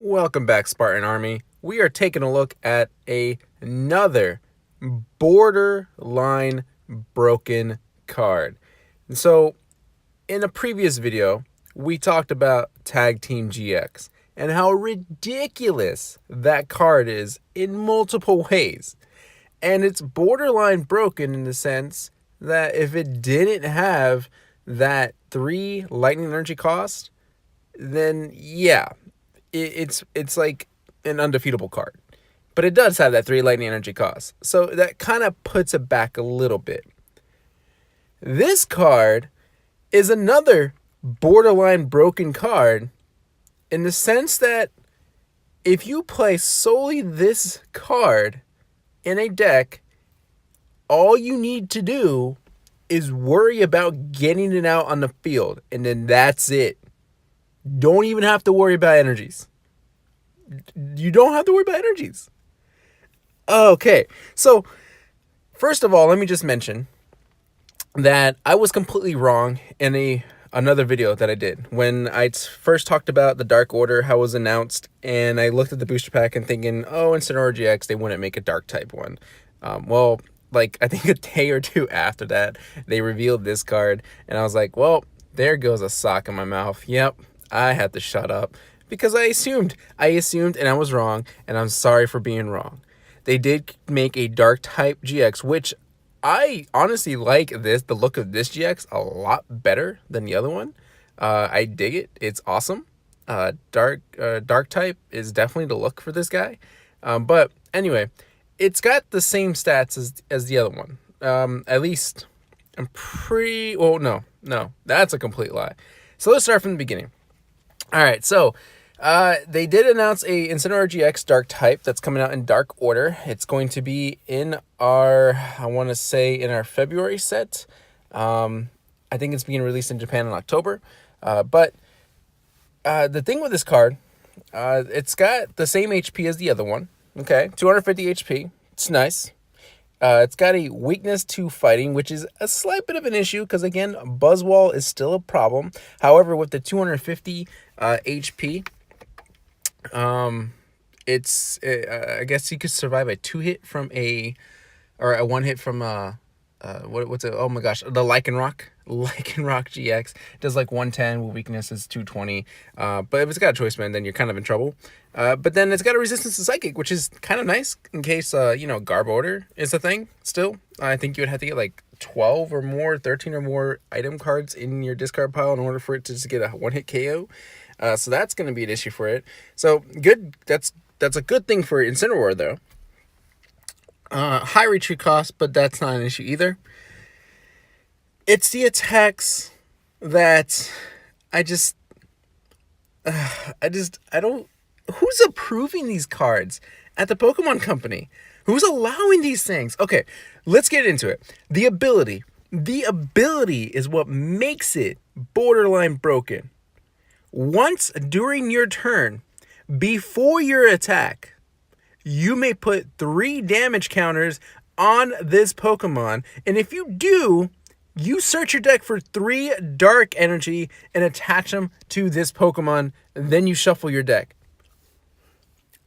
Welcome back, Spartan Army. We are taking a look at another borderline broken card. And so, in a previous video, we talked about Tag Team GX and how ridiculous that card is in multiple ways. And it's borderline broken in the sense that if it didn't have that 3 lightning energy cost, then yeah, it's like an undefeatable card. But it does have that 3 lightning energy cost. So that kind of puts it back a little bit. This card is another borderline broken card in the sense that if you play solely this card in a deck, all you need to do is worry about getting it out on the field, and then that's it. Don't even have to worry about energies. You don't have to worry about energies. Okay, so first of all, let me just mention that I was completely wrong in another video that I did. When I first talked about the Dark Order, how it was announced, and I looked at the booster pack and thinking, oh, Incineroar GX, they wouldn't make a Dark type one. Well, like, I think a day or two after that, they revealed this card, and I was like, well, there goes a sock in my mouth. Yep, I had to shut up because I assumed, and I was wrong, and I'm sorry for being wrong. They did make a Dark type GX, which I honestly like the look of this GX a lot better than the other one. I dig it. It's awesome. Dark type is definitely the look for this guy. But anyway, it's got the same stats as the other one. At least I'm pretty, well, no, that's a complete lie. So let's start from the beginning. All right, so they did announce a Incineroar GX Dark type that's coming out in Dark Order. It's going to be in our, I want to say, in our February set. I think it's being released in Japan in October. But the thing with this card, it's got the same HP as the other one. Okay, 250 HP. It's nice. It's got a weakness to fighting, which is a slight bit of an issue because, again, Buzzwall is still a problem. However, with the 250 HP, it's I guess you could survive a 2-hit from or a 1-hit from what's it? Oh my gosh, the Lycanroc GX does like 110 with weakness is 220. But if it's got a choice band, then you're kind of in trouble. But then it's got a resistance to psychic, which is kind of nice in case Garb Order is a thing still. I think you would have to get like 12 or more, 13 or more item cards in your discard pile in order for it to just get a 1-hit KO. So that's going to be an issue for it. So good. That's a good thing for Incineroar though. High retreat cost, but that's not an issue either. It's the attacks that I don't. Who's approving these cards at the Pokemon Company? Who's allowing these things? Okay, let's get into it. The ability is what makes it borderline broken. Once during your turn, before your attack, you may put 3 damage counters on this Pokemon, and if you do, you search your deck for 3 dark energy and attach them to this Pokemon, then you shuffle your deck.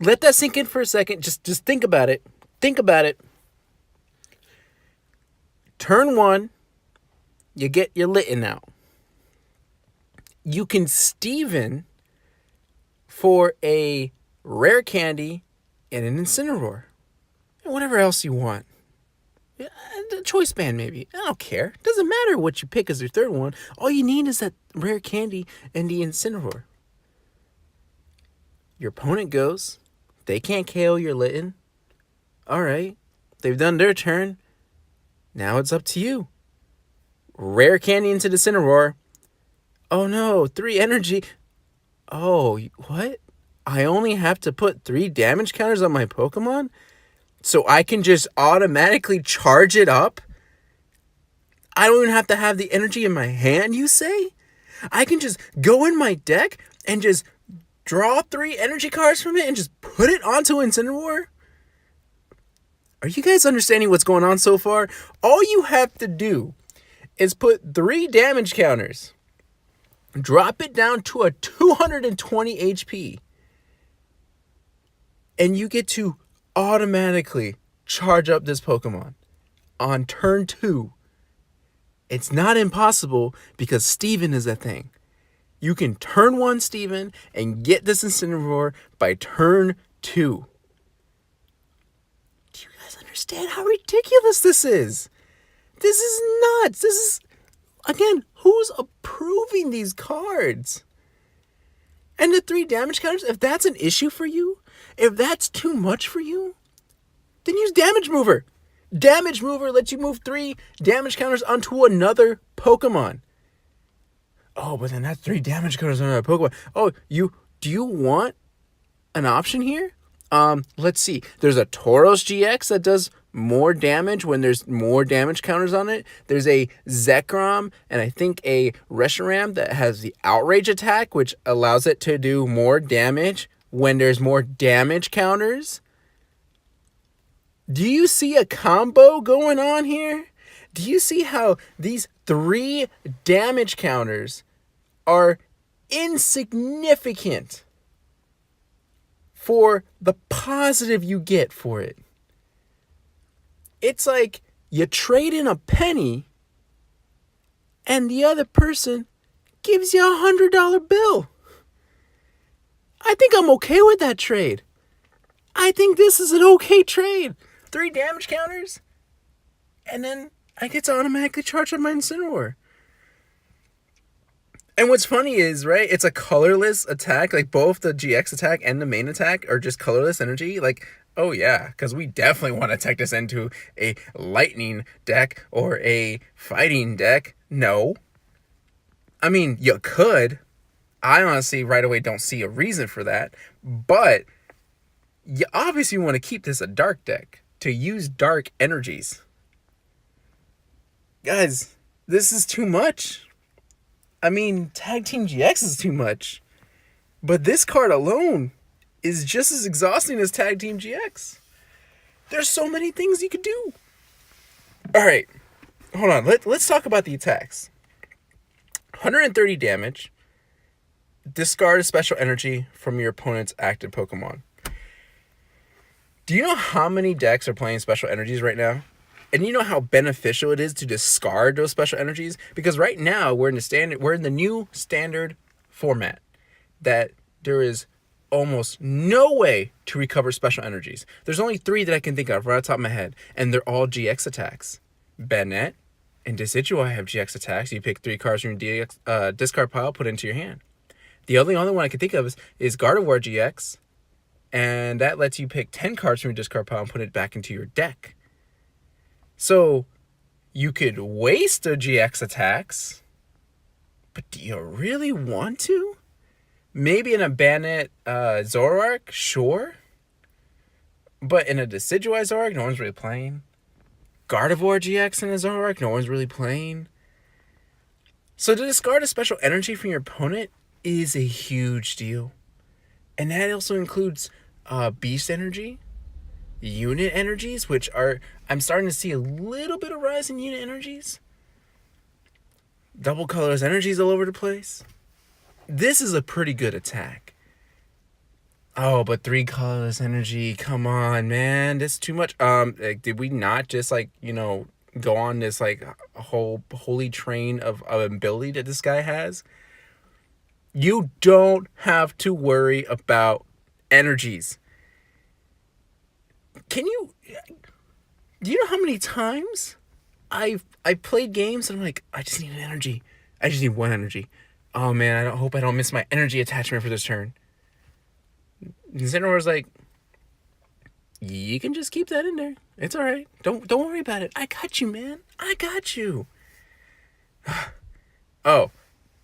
Let that sink in for a second. Just think about it. Think about it. Turn 1, you get your Litten out. You can Steven for a rare candy and an Incineroar. And whatever else you want. A choice band maybe. I don't care. Doesn't matter what you pick as your third one. All you need is that rare candy and the Incineroar. Your opponent goes. They can't KO your Litten. Alright. They've done their turn. Now it's up to you. Rare candy into the Incineroar. Oh no, 3 energy. Oh, what? I only have to put 3 damage counters on my Pokemon? So I can just automatically charge it up? I don't even have to have the energy in my hand, you say? I can just go in my deck and just draw 3 energy cards from it and just put it onto Incineroar? Are you guys understanding what's going on so far? All you have to do is put 3 damage counters, drop it down to a 220 HP, and you get to automatically charge up this Pokemon on turn 2. It's not impossible because Steven is a thing. You can turn 1 Steven and get this Incineroar by turn 2. Do you guys understand how ridiculous this is? This is nuts. This is, again, who's approving these cards? And the 3 damage counters, if that's an issue for you, if that's too much for you, then use Damage Mover. Damage Mover lets you move 3 damage counters onto another Pokemon. Oh, but then that's 3 damage counters on another Pokemon. Oh, do you want an option here? Let's see. There's a Tauros GX that does more damage when there's more damage counters on it. There's a Zekrom and I think a Reshiram that has the Outrage attack, which allows it to do more damage when there's more damage counters. Do you see a combo going on here? Do you see how these 3 damage counters are insignificant for the positive you get for it? It's like you trade in a penny and the other person gives you $100 bill. I think I'm okay with that trade. I think this is an okay trade. 3 damage counters, and then I get to automatically charge up my Incineroar. And what's funny is, right, it's a colorless attack. Like, both the GX attack and the main attack are just colorless energy. Like, oh yeah, because we definitely want to tech this into a lightning deck or a fighting deck. No. I mean, you could. I honestly right away don't see a reason for that. But you obviously want to keep this a dark deck to use dark energies. Guys, this is too much. I mean, Tag Team GX is too much. But this card alone is just as exhausting as Tag Team GX. There's so many things you could do. Alright, hold on. Let's talk about the attacks. 130 damage. Discard a special energy from your opponent's active Pokemon. Do you know how many decks are playing special energies right now? And you know how beneficial it is to discard those special energies? Because right now we're in the new standard format that there is almost no way to recover special energies. There's only 3 that I can think of right off the top of my head, and they're all GX attacks. Banette and Decidueye have GX attacks. You pick 3 cards from your discard pile, put it into your hand. The only other one I can think of is Gardevoir GX, and that lets you pick 10 cards from your discard pile and put it back into your deck. So you could waste the GX attacks, but do you really want to? Maybe in a Banette Zoroark, sure. But in a Decidueye Zoroark, no one's really playing. Gardevoir GX in a Zoroark, no one's really playing. So to discard a special energy from your opponent is a huge deal. And that also includes Beast Energy, Unit Energies, which are, I'm starting to see a little bit of rise in Unit Energies. Double colors energies all over the place. This is a pretty good attack. Oh, but 3 colorless energy, come on, man, that's too much. Did we not just go on this a whole holy train of ability that this guy has? You don't have to worry about energies. Do you know how many times I've played games and I'm like, I just need an energy. I just need 1 energy. Oh man, I hope I don't miss my energy attachment for this turn. Incineroar's like, you can just keep that in there. It's alright. Don't worry about it. I got you, man. I got you. Oh,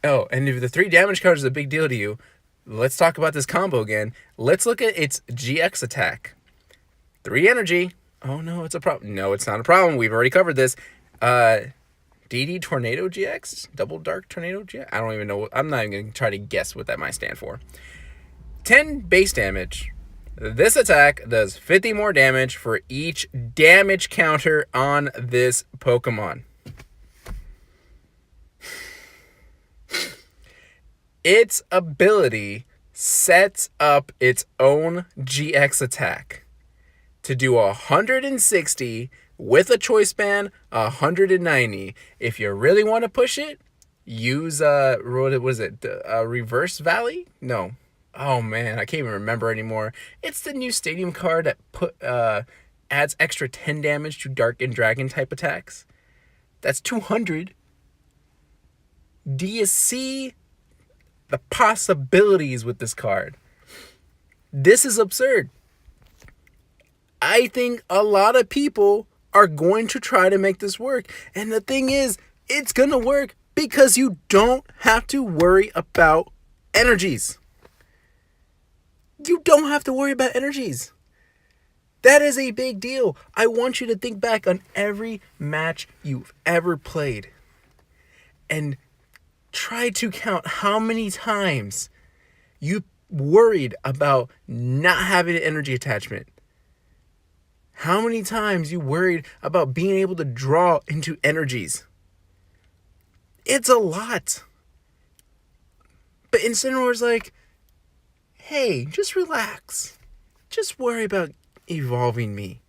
and if the 3 damage cards is a big deal to you, let's talk about this combo again. Let's look at its GX attack. 3 energy. Oh no, it's a problem. No, it's not a problem. We've already covered this. DD Tornado GX? Double Dark Tornado GX? I don't even know. I'm not even going to try to guess what that might stand for. 10 base damage. This attack does 50 more damage for each damage counter on this Pokemon. Its ability sets up its own GX attack to do 160 with a choice band 190. If you really want to push it, use what was it? Reverse Valley? No. Oh man, I can't even remember anymore. It's the new stadium card that adds extra 10 damage to Dark and Dragon type attacks. That's 200. Do you see the possibilities with this card? This is absurd. I think a lot of people are going to try to make this work. And the thing is, it's going to work because you don't have to worry about energies. You don't have to worry about energies. That is a big deal. I want you to think back on every match you've ever played and try to count how many times you worried about not having an energy attachment. How many times you worried about being able to draw into energies. It's a lot. But Incineroar's like, hey, just relax. Just worry about evolving me.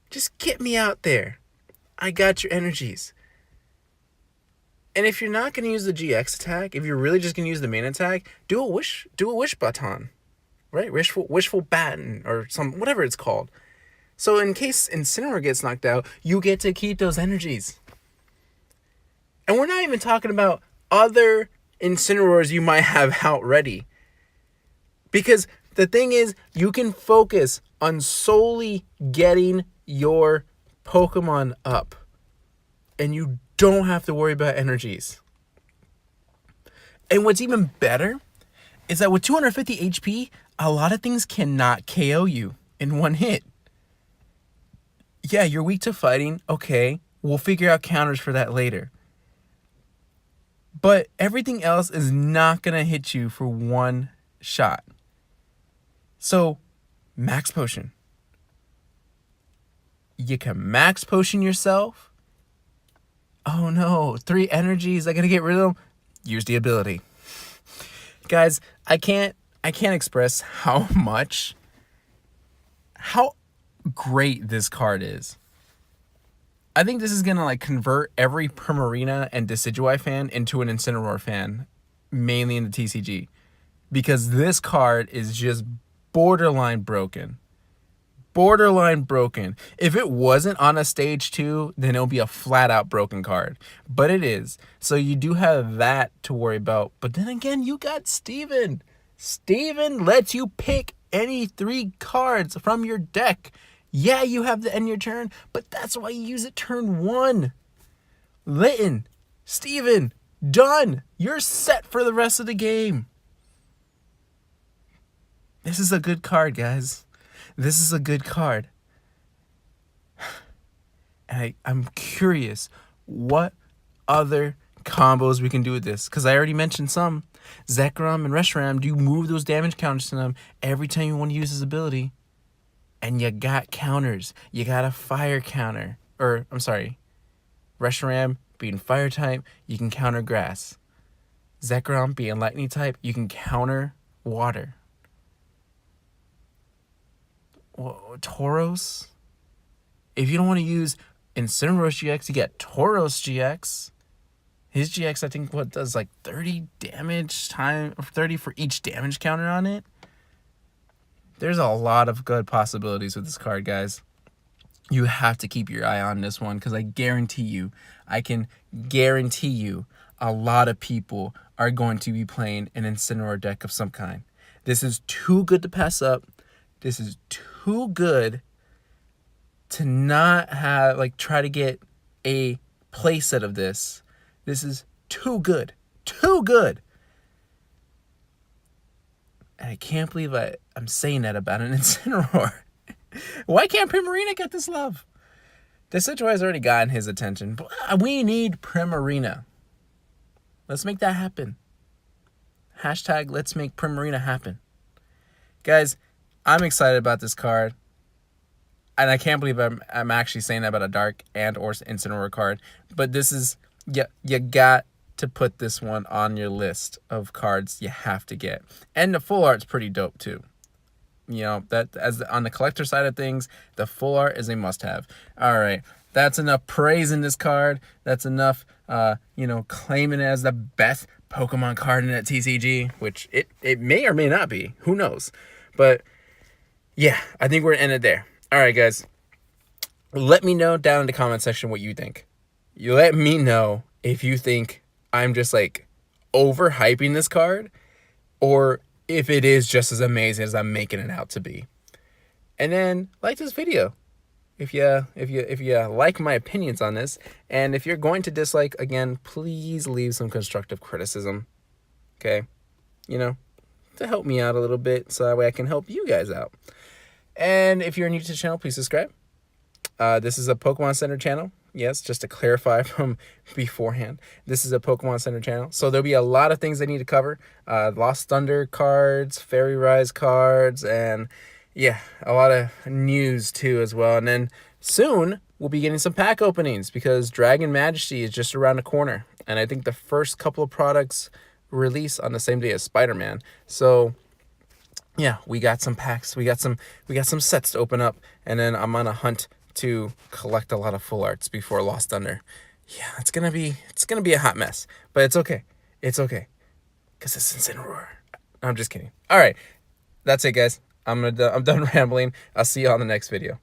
Just get me out there. I got your energies. And if you're not going to use the GX attack, if you're really just going to use the main attack, do a wish baton, right? Wishful baton or whatever it's called. So in case Incineroar gets knocked out, you get to keep those energies. And we're not even talking about other Incineroars you might have out ready. Because the thing is, you can focus on solely getting your Pokemon up. And you don't have to worry about energies. And what's even better is that with 250 HP, a lot of things cannot KO you in one hit. Yeah, you're weak to fighting. Okay, we'll figure out counters for that later. But everything else is not going to hit you for one shot. So, Max Potion. You can Max Potion yourself. Oh no, 3 energies. I got to get rid of them. Use the ability. Guys, I can't express how great this card is. I think this is going to convert every Primarina and Decidueye fan into an Incineroar fan, mainly in the TCG. Because this card is just borderline broken. Borderline broken. If it wasn't on a stage 2, then it'll be a flat out broken card. But it is. So you do have that to worry about. But then again, you got Steven. Steven lets you pick any 3 cards from your deck. Yeah, you have to end your turn, but that's why you use it turn 1. Litten, Steven, done. You're set for the rest of the game. This is a good card, guys. This is a good card. And I'm curious what other combos we can do with this. Because I already mentioned some. Zekrom and Reshiram, do you move those damage counters to them every time you want to use his ability? And you got counters. You got a fire counter. Or, I'm sorry. Reshiram being fire type, you can counter grass. Zekrom being lightning type, you can counter water. Tauros? If you don't want to use Incineroar GX, you get Tauros GX. His GX, I think, does 30 damage time, 30 for each damage counter on it. There's a lot of good possibilities with this card, guys. You have to keep your eye on this one because I can guarantee you a lot of people are going to be playing an Incineroar deck of some kind. This is too good to pass up. This is too good to not have, try to get a playset of this. This is too good. Too good. And I can't believe I'm saying that about an Incineroar. Why can't Primarina get this love? Decidueye has already gotten his attention. But we need Primarina. Let's make that happen. Hashtag let's make Primarina happen. Guys, I'm excited about this card. And I can't believe I'm actually saying that about a Dark and or Incineroar card. But this is, you got to put this one on your list of cards you have to get. And the full art's pretty dope too. You know, that on the collector side of things, the full art is a must-have. All right, that's enough praising this card. That's enough, you know, claiming it as the best Pokemon card in that TCG, which it may or may not be. Who knows? But yeah, I think we're gonna end it there. All right, guys. Let me know down in the comment section what you think. You let me know if you think I'm just like overhyping this card, or if it is just as amazing as I'm making it out to be. And then like this video if you like my opinions on this, and if you're going to dislike, again, please leave some constructive criticism. Okay, you know, to help me out a little bit, so that way I can help you guys out. And if you're new to the channel, please subscribe. This is a Pokemon Center channel. Yes, just to clarify from beforehand, this is a Pokemon Center channel. So there'll be a lot of things I need to cover. Lost Thunder cards, Fairy Rise cards, and yeah, a lot of news too as well. And then soon we'll be getting some pack openings because Dragon Majesty is just around the corner. And I think the first couple of products release on the same day as Spider-Man. So yeah, we got some packs, we got some sets to open up, and then I'm on a hunt to collect a lot of full arts before Lost Thunder. Yeah, it's gonna be a hot mess, but it's okay. It's okay, cause it's Incineroar. I'm just kidding. All right, that's it, guys. I'm done rambling. I'll see you on the next video.